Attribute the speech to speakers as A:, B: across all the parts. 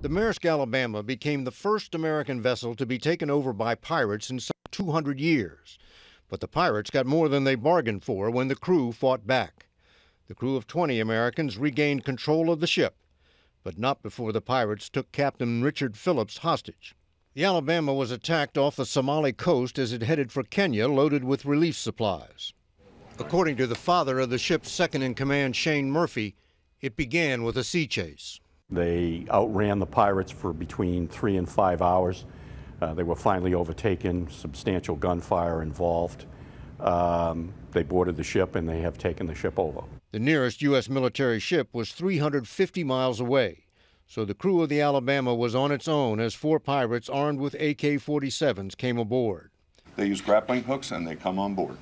A: The Maersk Alabama became the first American vessel to be taken over by pirates in some 200 years. But the pirates got more than they bargained for when the crew fought back. The crew of 20 Americans regained control of the ship, but not before the pirates took Captain Richard Phillips hostage. The Alabama was attacked off the Somali coast as it headed for Kenya loaded with relief supplies. According to the father of the ship's second-in-command, Shane Murphy, it began with a sea chase.
B: They outran the pirates for between 3 and 5 hours. They were finally overtaken, substantial gunfire involved. They boarded the ship and they have taken the ship over.
A: The nearest U.S. military ship was 350 miles away, so the crew of the Alabama was on its own as 4 pirates armed with AK-47s came aboard.
C: They use grappling hooks and they come on board.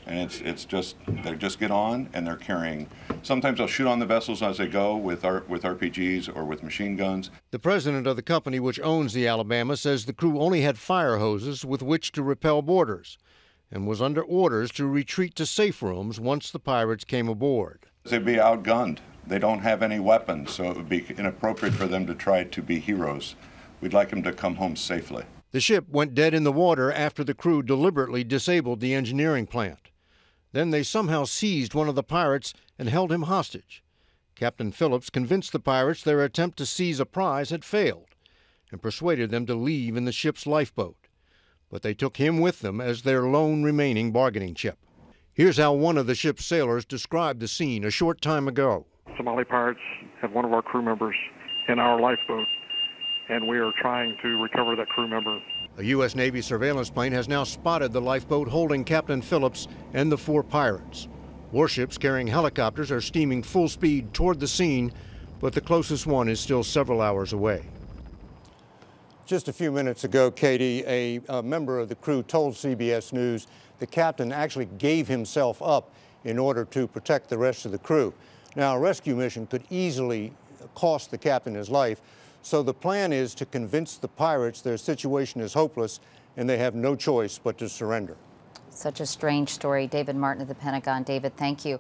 C: And they just get on and they're carrying. Sometimes they'll shoot on the vessels as they go with RPGs or with machine guns.
A: The president of the company which owns the Alabama says the crew only had fire hoses with which to repel boarders and was under orders to retreat to safe rooms once the pirates came aboard.
C: They'd be outgunned. They don't have any weapons, so it would be inappropriate for them to try to be heroes. We'd like them to come home safely.
A: The ship went dead in the water after the crew deliberately disabled the engineering plant. Then they somehow seized one of the pirates and held him hostage. Captain Phillips convinced the pirates their attempt to seize a prize had failed and persuaded them to leave in the ship's lifeboat. But they took him with them as their lone remaining bargaining chip. Here's how one of the ship's sailors described the scene a short time ago.
D: Somali pirates have one of our crew members in our lifeboat, and we are trying to recover that crew member.
A: A U.S. Navy surveillance plane has now spotted the lifeboat holding Captain Phillips and the 4 pirates. Warships carrying helicopters are steaming full speed toward the scene, but the closest one is still several hours away. Just a few minutes ago, Katie, a member of the crew told CBS News the captain actually gave himself up in order to protect the rest of the crew. Now, a rescue mission could easily cost the captain his life, so the plan is to convince the pirates their situation is hopeless and they have no choice but to surrender.
E: Such a strange story. David Martin of the Pentagon. David, thank you.